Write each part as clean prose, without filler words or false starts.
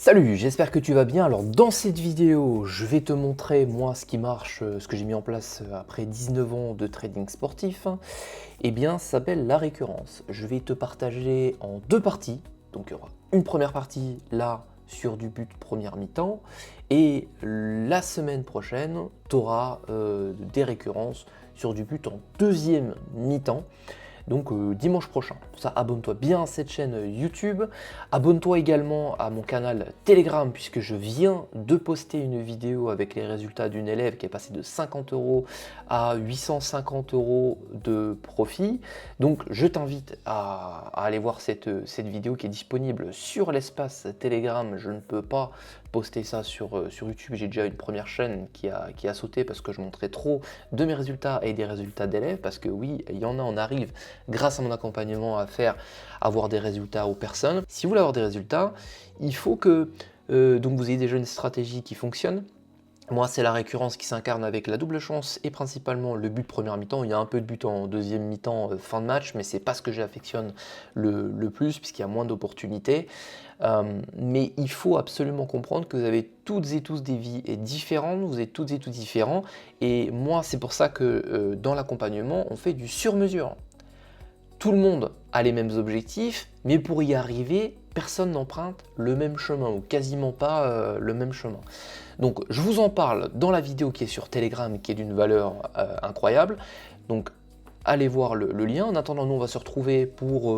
Salut, j'espère que tu vas bien. Alors dans cette vidéo, je vais te montrer moi ce qui marche, ce que j'ai mis en place après 19 ans de trading sportif. Eh bien, ça s'appelle la récurrence. Je vais te partager en deux parties. Donc il y aura une première partie là sur du but première mi-temps et la semaine prochaine, tu auras des récurrences sur du but en deuxième mi-temps. Donc dimanche prochain. Pour ça, abonne-toi bien à cette chaîne YouTube. Abonne-toi également à mon canal Telegram puisque je viens de poster une vidéo avec les résultats d'une élève qui est passée de 50 € à 850 € de profit. Donc je t'invite à aller voir cette vidéo qui est disponible sur l'espace Telegram. Je ne peux pas poster ça sur YouTube. J'ai déjà une première chaîne qui a sauté parce que je montrais trop de mes résultats et des résultats d'élèves. Parce que oui, il y en a, on arrive grâce à mon accompagnement à avoir des résultats aux personnes. Si vous voulez avoir des résultats, il faut que donc vous ayez déjà une stratégie qui fonctionne. Moi, c'est la récurrence qui s'incarne avec la double chance et principalement le but première mi-temps. Il y a un peu de but en deuxième mi-temps, fin de match, mais c'est pas ce que j'affectionne le plus puisqu'il y a moins d'opportunités. Mais il faut absolument comprendre que vous avez toutes et tous des vies différentes, vous êtes toutes et tous différents. Et moi, c'est pour ça que dans l'accompagnement, on fait du sur-mesure. Tout le monde a les mêmes objectifs, mais pour y arriver, personne n'emprunte le même chemin ou quasiment pas le même chemin. Donc je vous en parle dans la vidéo qui est sur Telegram, qui est d'une valeur incroyable. Donc allez voir le lien. En attendant, nous on va se retrouver pour,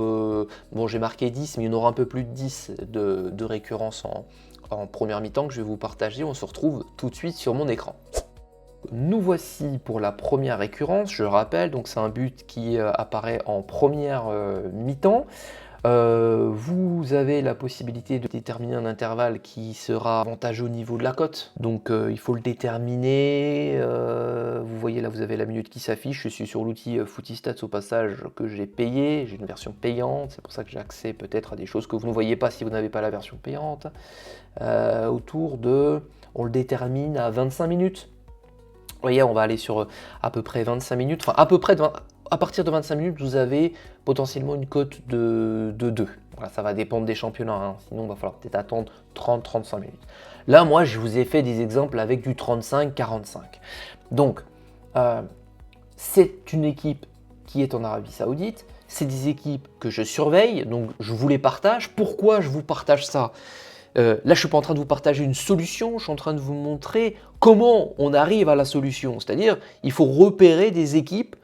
bon j'ai marqué 10, mais il y en aura un peu plus de 10 de récurrence en première mi-temps que je vais vous partager. On se retrouve tout de suite sur mon écran. Nous voici pour la première récurrence, je rappelle, donc c'est un but qui apparaît en première mi-temps. Vous avez la possibilité de déterminer un intervalle qui sera avantageux au niveau de la cote. Donc il faut le déterminer. Vous voyez là, vous avez la minute qui s'affiche. Je suis sur l'outil Footistats au passage que j'ai payé. J'ai une version payante. C'est pour ça que j'ai accès peut-être à des choses que vous ne voyez pas si vous n'avez pas la version payante. Autour de, on le détermine à 25 minutes. Vous voyez, on va aller sur à peu près 25 minutes. Enfin, à partir de 25 minutes, vous avez potentiellement une cote de 2. Voilà, ça va dépendre des championnats. Hein. Sinon, il va falloir peut-être attendre 30-35 minutes. Là, moi, je vous ai fait des exemples avec du 35-45. Donc, c'est une équipe qui est en Arabie Saoudite. C'est des équipes que je surveille. Donc, je vous les partage. Pourquoi je vous partage ça ? Là, je ne suis pas en train de vous partager une solution, je suis en train de vous montrer comment on arrive à la solution. C'est-à-dire, il faut repérer des équipes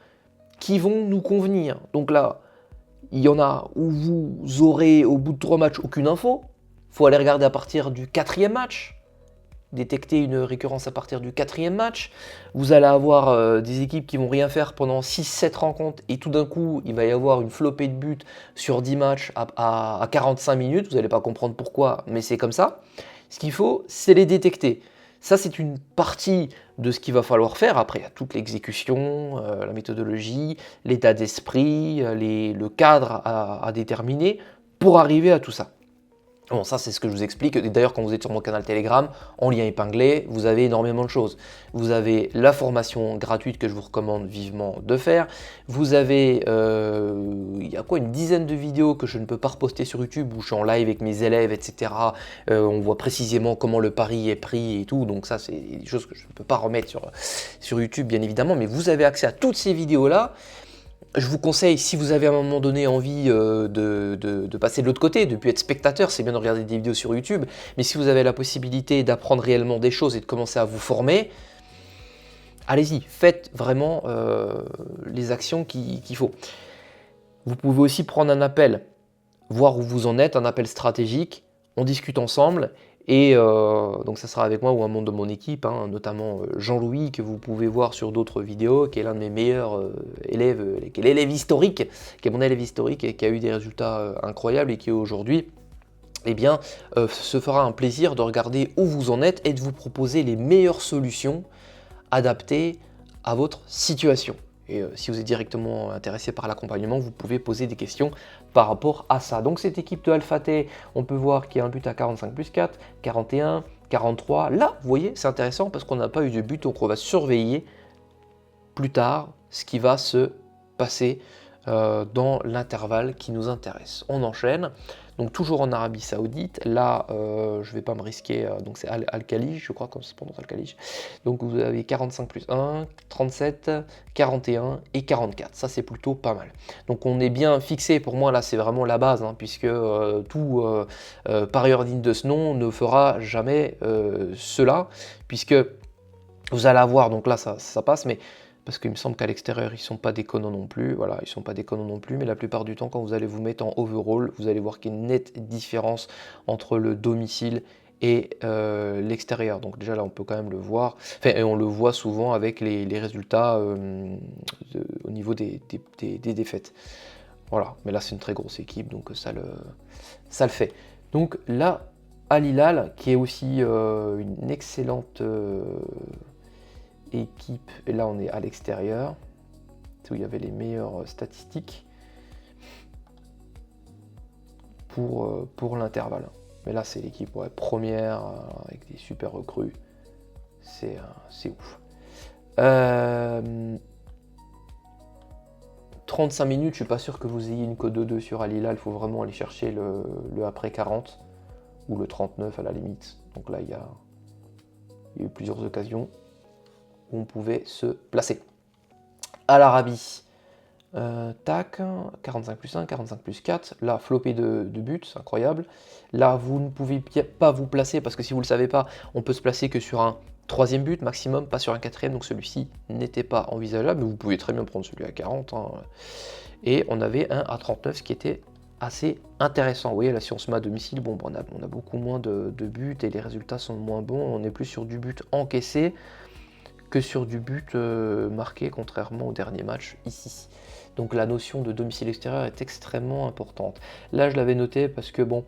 qui vont nous convenir. Donc là, il y en a où vous aurez au bout de 3 matchs aucune info. Il faut aller regarder à partir du 4e match. Détecter une récurrence à partir du 4e match. Vous allez avoir des équipes qui vont rien faire pendant 6-7 rencontres et tout d'un coup, il va y avoir une flopée de buts sur 10 matchs à 45 minutes. Vous n'allez pas comprendre pourquoi, mais c'est comme ça. Ce qu'il faut, c'est les détecter. Ça, c'est une partie de ce qu'il va falloir faire. Après, il y a toute l'exécution, la méthodologie, l'état d'esprit, le cadre à déterminer pour arriver à tout ça. Bon, ça, c'est ce que je vous explique. D'ailleurs, quand vous êtes sur mon canal Telegram, en lien épinglé, vous avez énormément de choses. Vous avez la formation gratuite que je vous recommande vivement de faire. Vous avez, il y a quoi, une dizaine de vidéos que je ne peux pas reposter sur YouTube où je suis en live avec mes élèves, etc. On voit précisément comment le pari est pris et tout. Donc ça, c'est des choses que je ne peux pas remettre sur YouTube, bien évidemment. Mais vous avez accès à toutes ces vidéos-là. Je vous conseille, si vous avez à un moment donné envie de passer de l'autre côté, de ne plus être spectateur, c'est bien de regarder des vidéos sur YouTube, mais si vous avez la possibilité d'apprendre réellement des choses et de commencer à vous former, allez-y, faites vraiment les actions qu'il faut. Vous pouvez aussi prendre un appel, voir où vous en êtes, un appel stratégique, on discute ensemble. Et donc ça sera avec moi ou un membre de mon équipe, hein, notamment Jean-Louis, que vous pouvez voir sur d'autres vidéos, qui est l'un de mes meilleurs élèves, qui est l'élève historique, qui est mon élève historique et qui a eu des résultats incroyables et qui aujourd'hui, eh bien, se fera un plaisir de regarder où vous en êtes et de vous proposer les meilleures solutions adaptées à votre situation. Et si vous êtes directement intéressé par l'accompagnement, vous pouvez poser des questions par rapport à ça. Donc cette équipe de Alpha T, on peut voir qu'il y a un but à 45 plus 4, 41, 43. Là, vous voyez, c'est intéressant parce qu'on n'a pas eu de but, donc on va surveiller plus tard ce qui va se passer dans l'intervalle qui nous intéresse. On enchaîne, donc toujours en Arabie Saoudite, là je ne vais pas me risquer, donc c'est Al-Khalij, je crois, comme c'est prononce Al-Khalij. Donc vous avez 45 plus 1, 37, 41 et 44, ça c'est plutôt pas mal. Donc on est bien fixé, pour moi là c'est vraiment la base, hein, puisque tout parieur digne de ce nom ne fera jamais cela, puisque vous allez avoir, donc là ça passe, mais parce qu'il me semble qu'à l'extérieur, ils sont pas déconnants non plus. Voilà, ils sont pas déconnants non plus, mais la plupart du temps, quand vous allez vous mettre en overall, vous allez voir qu'il y a une nette différence entre le domicile et l'extérieur. Donc déjà là, on peut quand même le voir. Enfin, et on le voit souvent avec les résultats au niveau des défaites. Voilà, mais là, c'est une très grosse équipe, donc ça le fait. Donc là, Al Hilal, qui est aussi une excellente équipe, et là on est à l'extérieur, où il y avait les meilleures statistiques pour l'intervalle. Mais là c'est l'équipe première, avec des super recrues, c'est ouf. 35 minutes, je suis pas sûr que vous ayez une code 2 sur Al Hilal, il faut vraiment aller chercher le après 40, ou le 39 à la limite. Donc là il y a eu plusieurs occasions où on pouvait se placer. À l'Arabie, tac, 45 plus 1, 45 plus 4, là, flopé de buts, c'est incroyable. Là, vous ne pouvez pas vous placer, parce que si vous ne le savez pas, on peut se placer que sur un troisième but maximum, pas sur un quatrième, donc celui-ci n'était pas envisageable, mais vous pouvez très bien prendre celui à 40. Hein. Et on avait un à 39, ce qui était assez intéressant. Vous voyez, là, si on se met à domicile, bon, on a beaucoup moins de buts, et les résultats sont moins bons, on est plus sur du but encaissé, que sur du but marqué, contrairement au dernier match ici. Donc la notion de domicile extérieur est extrêmement importante. Là je l'avais noté parce que bon,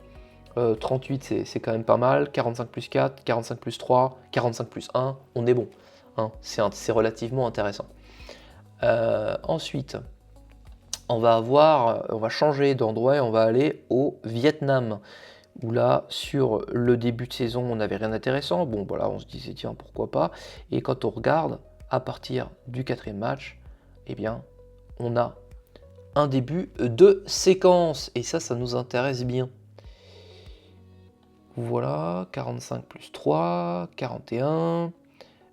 38 c'est quand même pas mal, 45 plus 4, 45 plus 3, 45 plus 1, on est bon. Hein, c'est relativement intéressant. Ensuite, on va changer d'endroit et on va aller au Vietnam. Où là, sur le début de saison, on n'avait rien d'intéressant. Bon, voilà, on se disait, tiens, pourquoi pas. Et quand on regarde, à partir du quatrième match, eh bien, on a un début de séquence. Et ça nous intéresse bien. Voilà, 45 plus 3, 41,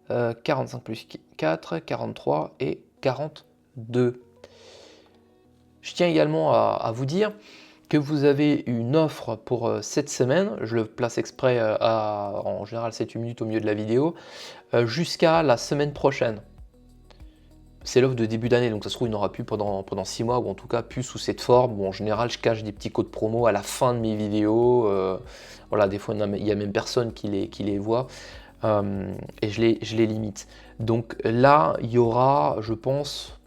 45 plus 4, 43 et 42. Je tiens également à vous dire que vous avez une offre pour cette semaine, je le place exprès en général 7-8 minutes au milieu de la vidéo, jusqu'à la semaine prochaine. C'est l'offre de début d'année, donc ça se trouve il n'y en aura plus pendant 6 mois, ou en tout cas plus sous cette forme. Bon, en général, je cache des petits codes promo à la fin de mes vidéos. Voilà, des fois, il y a même personne qui les voit. Et je les limite. Donc là, il y aura, je pense,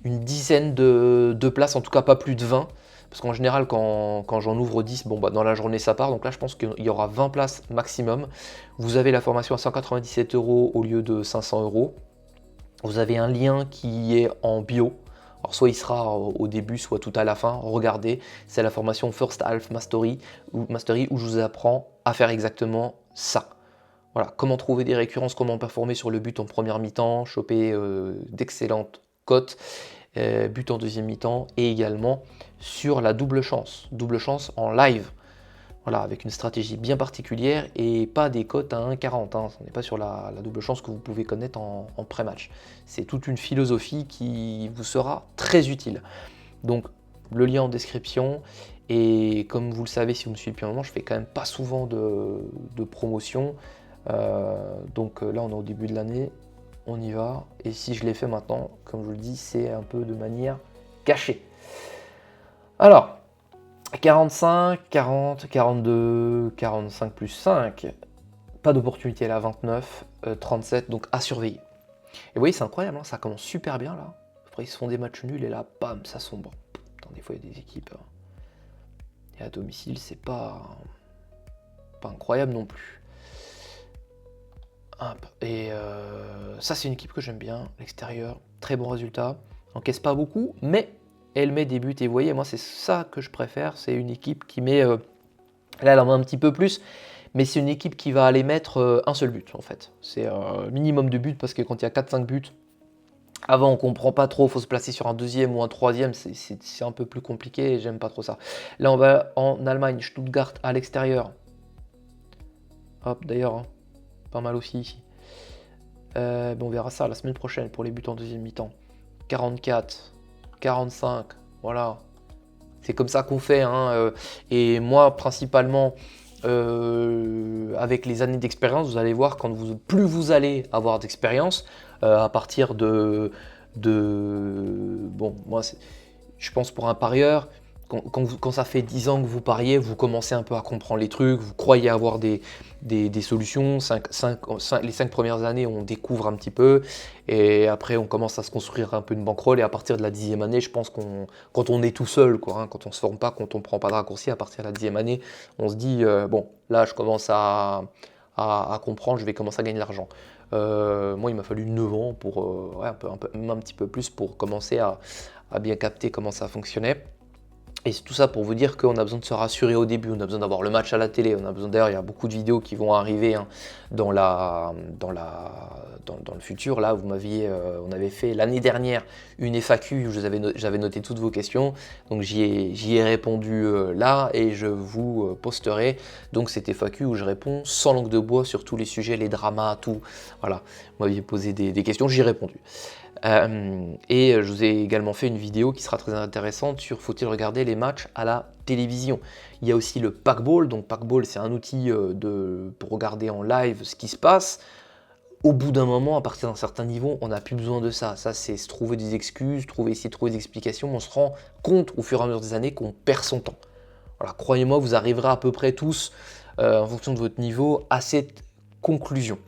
une dizaine de places, en tout cas pas plus de 20. Parce qu'en général, quand j'en ouvre 10, bon, bah, dans la journée, ça part. Donc là, je pense qu'il y aura 20 places maximum. Vous avez la formation à 197 € au lieu de 500 €. Vous avez un lien qui est en bio. Alors, soit il sera au début, soit tout à la fin. Regardez, c'est la formation First Half Mastery où je vous apprends à faire exactement ça. Voilà, comment trouver des récurrences, comment performer sur le but en première mi-temps, choper d'excellentes cotes. But en deuxième mi-temps et également sur la double chance en live. Voilà, avec une stratégie bien particulière et pas des cotes à 1,40. Hein. On n'est pas sur la double chance que vous pouvez connaître en pré-match. C'est toute une philosophie qui vous sera très utile. Donc, le lien en description. Et comme vous le savez, si vous me suivez depuis un moment, je fais quand même pas souvent de promotion. Donc là, on est au début de l'année. On y va, et si je l'ai fait maintenant, comme je vous le dis, c'est un peu de manière cachée. Alors, 45, 40, 42, 45 plus 5, pas d'opportunité là, 29, 37, donc à surveiller. Et vous voyez, c'est incroyable, hein, ça commence super bien là. Après, ils se font des matchs nuls, et là, bam, ça sombre. Des fois, il y a des équipes, et à domicile, c'est pas incroyable non plus. Et ça, c'est une équipe que j'aime bien, l'extérieur, très bon résultat, encaisse pas beaucoup, mais elle met des buts, et vous voyez, moi c'est ça que je préfère, c'est une équipe qui met, là elle en met un petit peu plus, mais c'est une équipe qui va aller mettre un seul but en fait, c'est minimum de buts, parce que quand il y a 4-5 buts, Avant, on comprend pas trop, faut se placer sur un deuxième ou un troisième, c'est un peu plus compliqué et j'aime pas trop ça. Là, on va en Allemagne, Stuttgart à l'extérieur. Hop, d'ailleurs, hein, pas mal aussi ici. Bon, on verra ça la semaine prochaine pour les buts en deuxième mi-temps. 44, 45, voilà. C'est comme ça qu'on fait, hein, et moi, principalement, avec les années d'expérience, vous allez voir, plus vous allez avoir d'expérience, à partir bon, moi, je pense pour un parieur, quand ça fait 10 ans que vous pariez, vous commencez un peu à comprendre les trucs, vous croyez avoir des solutions. Les 5 premières années, on découvre un petit peu, et après, on commence à se construire un peu une bankroll, et à partir de la 10e année, je pense quand on est tout seul, quoi, hein, quand on ne se forme pas, quand on ne prend pas de raccourci, à partir de la 10e année, on se dit, bon, là, je commence à comprendre, je vais commencer à gagner de l'argent. Moi, il m'a fallu 9 ans pour, ouais, un petit peu plus pour commencer à bien capter comment ça fonctionnait. Et c'est tout ça pour vous dire qu'on a besoin de se rassurer au début, on a besoin d'avoir le match à la télé, on a besoin, d'ailleurs il y a beaucoup de vidéos qui vont arriver, hein, dans le futur. Là, on avait fait l'année dernière une FAQ où j'avais noté toutes vos questions, donc j'y ai répondu là, et je vous posterai donc cette FAQ où je réponds sans langue de bois sur tous les sujets, les dramas, tout. Voilà, vous m'aviez posé des questions, j'y ai répondu. Et je vous ai également fait une vidéo qui sera très intéressante sur faut-il regarder les matchs à la télévision. Il y a aussi le Packball. Donc Packball, c'est un outil pour regarder en live ce qui se passe. Au bout d'un moment, à partir d'un certain niveau, on n'a plus besoin de ça. Ça, c'est se trouver des excuses, essayer de trouver des explications. On se rend compte au fur et à mesure des années qu'on perd son temps. Voilà, croyez-moi, vous arriverez à peu près tous, en fonction de votre niveau, à cette conclusion.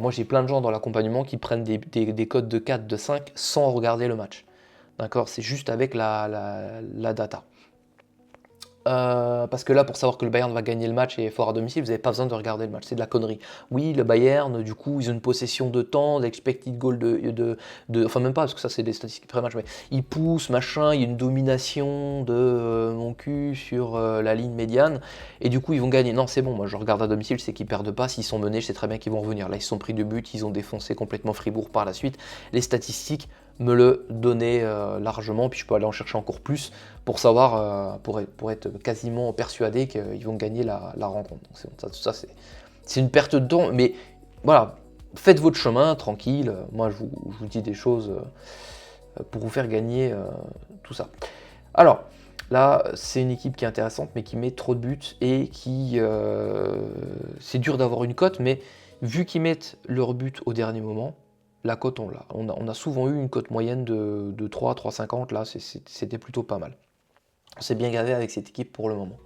Moi, j'ai plein de gens dans l'accompagnement qui prennent des codes de 4, de 5 sans regarder le match. D'accord? C'est juste avec la data. Parce que là, pour savoir que le Bayern va gagner le match et est fort à domicile, vous n'avez pas besoin de regarder le match, c'est de la connerie. Oui, le Bayern, du coup, ils ont une possession de temps, l'expected goal enfin même pas, parce que ça c'est des statistiques pré-match, mais ils poussent, machin, il y a une domination de mon cul sur la ligne médiane, et du coup ils vont gagner. Non, c'est bon, moi je regarde à domicile, c'est qu'ils perdent pas, s'ils sont menés, je sais très bien qu'ils vont revenir. Là, ils se sont pris 2 buts, ils ont défoncé complètement Fribourg par la suite. Les statistiques me le donner largement, puis je peux aller en chercher encore plus pour savoir, pour être quasiment persuadé qu'ils vont gagner la rencontre. Donc c'est une perte de temps, mais voilà, faites votre chemin tranquille. Moi, je vous dis des choses pour vous faire gagner tout ça. Alors, là, c'est une équipe qui est intéressante, mais qui met trop de buts et qui... c'est dur d'avoir une cote, mais vu qu'ils mettent leur but au dernier moment, la cote, on l'a. On a souvent eu une cote moyenne de 3, 3,50. Là, c'était plutôt pas mal. On s'est bien gavé avec cette équipe pour le moment.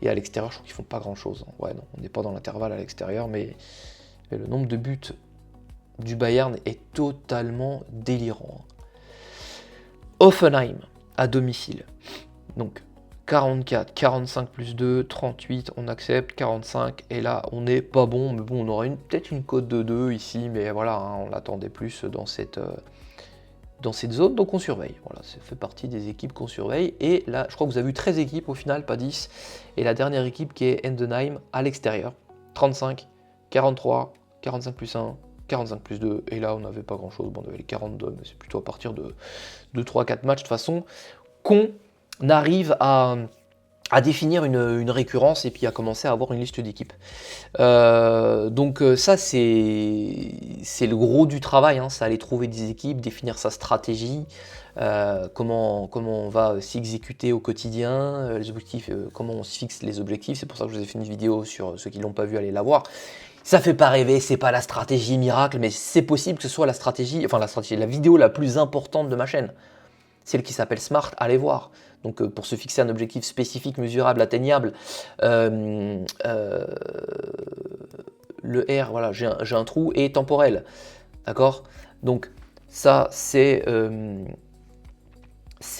Et à l'extérieur, je trouve qu'ils font pas grand-chose. Ouais, non, on n'est pas dans l'intervalle à l'extérieur, mais le nombre de buts du Bayern est totalement délirant. Hoffenheim, à domicile. Donc, 44, 45 plus 2, 38, on accepte, 45, et là, on n'est pas bon, mais bon, on aura peut-être une cote de 2 ici, mais voilà, hein, on l'attendait plus dans cette zone, donc on surveille. Voilà, ça fait partie des équipes qu'on surveille, et là, je crois que vous avez vu 13 équipes au final, pas 10, et la dernière équipe qui est Endenheim à l'extérieur, 35, 43, 45 plus 1, 45 plus 2, et là, on n'avait pas grand-chose, bon, on avait les 42, mais c'est plutôt à partir de 3-4 matchs, de toute façon, qu'on arrive à définir une récurrence et puis à commencer à avoir une liste d'équipes. Donc ça, c'est le gros du travail, hein, ça aller trouver des équipes, définir sa stratégie, comment on va s'exécuter au quotidien, les objectifs, comment on se fixe les objectifs. C'est pour ça que je vous ai fait une vidéo sur ceux qui ne l'ont pas vu, allez la voir. Ça fait pas rêver, c'est pas la stratégie miracle, mais c'est possible que ce soit la vidéo la plus importante de ma chaîne. Celle qui s'appelle Smart, allez voir. Donc pour se fixer un objectif spécifique, mesurable, atteignable, le R, voilà, j'ai un trou, et temporel. D'accord? Donc ça, c'est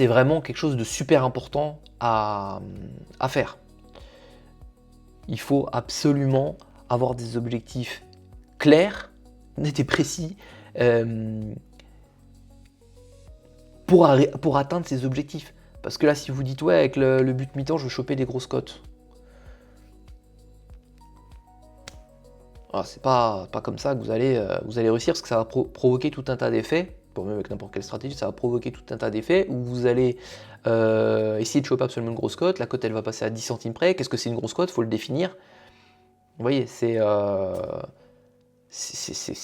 vraiment quelque chose de super important à faire. Il faut absolument avoir des objectifs clairs, nets et précis, pour atteindre ces objectifs. Parce que là, si vous dites, ouais, avec le but mi-temps, je veux choper des grosses cotes. Alors, c'est pas comme ça que vous allez réussir, parce que ça va provoquer tout un tas d'effets même avec n'importe quelle stratégie, ça va provoquer tout un tas d'effets où vous allez essayer de choper absolument une grosse cote, la cote elle va passer à 10 centimes près, qu'est-ce que c'est une grosse cote? Il faut le définir. Vous voyez, c'est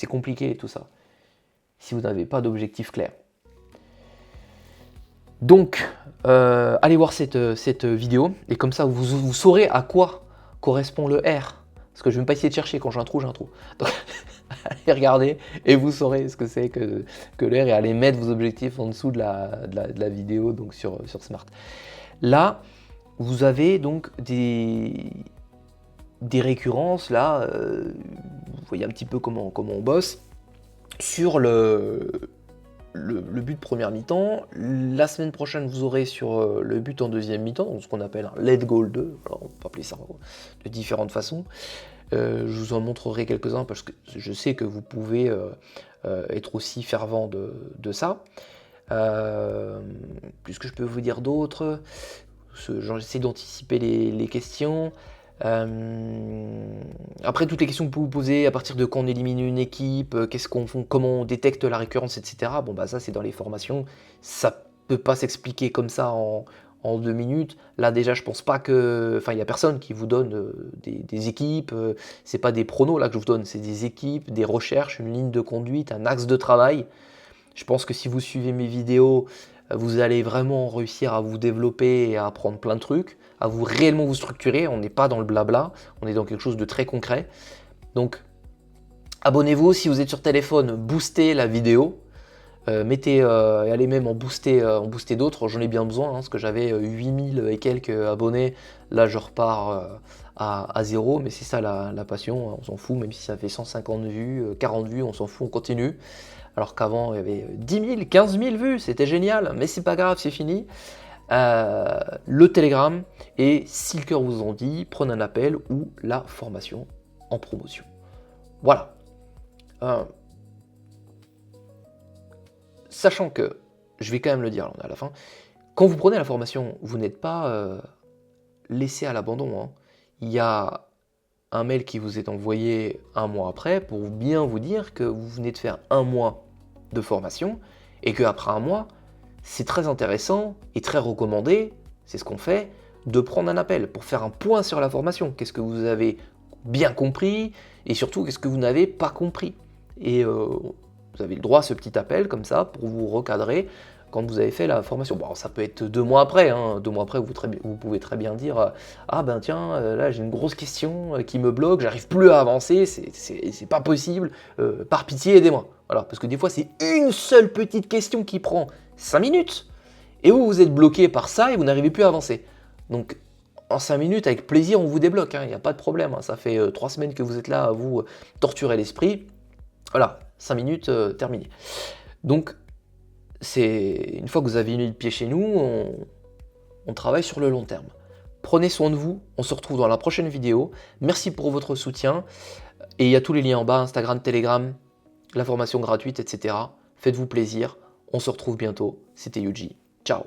compliqué tout ça, si vous n'avez pas d'objectif clair. Donc, allez voir cette vidéo, et comme ça vous saurez à quoi correspond le R. Parce que je ne vais pas essayer de chercher, quand j'ai un trou, j'ai un trou. Donc, allez regarder, et vous saurez ce que c'est que le R, et allez mettre vos objectifs en dessous de la vidéo, donc sur Smart. Là, vous avez donc des récurrences, là, vous voyez un petit peu comment on bosse, sur le but première mi-temps. La semaine prochaine, vous aurez sur le but en deuxième mi-temps, ce qu'on appelle un lead goal 2, alors on peut appeler ça de différentes façons. Je vous en montrerai quelques-uns parce que je sais que vous pouvez être aussi fervent de ça. Qu'est-ce que je peux vous dire d'autre? J'essaie d'anticiper les questions. Après, toutes les questions que vous pouvez vous poser, à partir de quand on élimine une équipe, comment on détecte la récurrence, etc. Bon, bah ça, c'est dans les formations. Ça peut pas s'expliquer comme ça en 2 minutes. Là, déjà, je pense pas que... Enfin, il n'y a personne qui vous donne des équipes. C'est pas des pronos, là, que je vous donne. C'est des équipes, des recherches, une ligne de conduite, un axe de travail. Je pense que si vous suivez mes vidéos, vous allez vraiment réussir à vous développer et à apprendre plein de trucs, à vous réellement vous structurer. On n'est pas dans le blabla, on est dans quelque chose de très concret. Donc, abonnez-vous. Si vous êtes sur téléphone, boostez la vidéo. Allez même en booster d'autres. J'en ai bien besoin, hein, parce que j'avais 8000 et quelques abonnés. Là, je repars à zéro, mais c'est ça la passion. On s'en fout, même si ça fait 150 vues, 40 vues, on s'en fout, on continue. Alors qu'avant, il y avait 10 000, 15 000 vues, c'était génial, mais c'est pas grave, c'est fini. Le Telegram, et si le cœur vous en dit, prenez un appel ou la formation en promotion. Voilà. Sachant que, je vais quand même le dire, là, on est à la fin, quand vous prenez la formation, vous n'êtes pas laissé à l'abandon, hein. Il y a un mail qui vous est envoyé un mois après pour bien vous dire que vous venez de faire un mois de formation et qu'après un mois, c'est très intéressant et très recommandé, c'est ce qu'on fait, de prendre un appel pour faire un point sur la formation. Qu'est-ce que vous avez bien compris et surtout qu'est-ce que vous n'avez pas compris. Et vous avez le droit à ce petit appel comme ça pour vous recadrer quand vous avez fait la formation. Bon, ça peut être 2 mois après, hein. 2 mois après, vous pouvez très bien dire ah ben tiens, là j'ai une grosse question qui me bloque, j'arrive plus à avancer, c'est pas possible, par pitié aidez-moi. Voilà, parce que des fois c'est une seule petite question qui prend 5 minutes, et vous êtes bloqué par ça et vous n'arrivez plus à avancer. Donc en 5 minutes, avec plaisir, on vous débloque, il n'y a pas de problème, hein. Ça fait 3 semaines que vous êtes là à vous torturer l'esprit. Voilà, 5 minutes, terminé. Donc, une fois que vous avez mis le pied chez nous, on travaille sur le long terme. Prenez soin de vous, on se retrouve dans la prochaine vidéo. Merci pour votre soutien. Et il y a tous les liens en bas, Instagram, Telegram, la formation gratuite, etc. Faites-vous plaisir, on se retrouve bientôt. C'était Yuji. Ciao.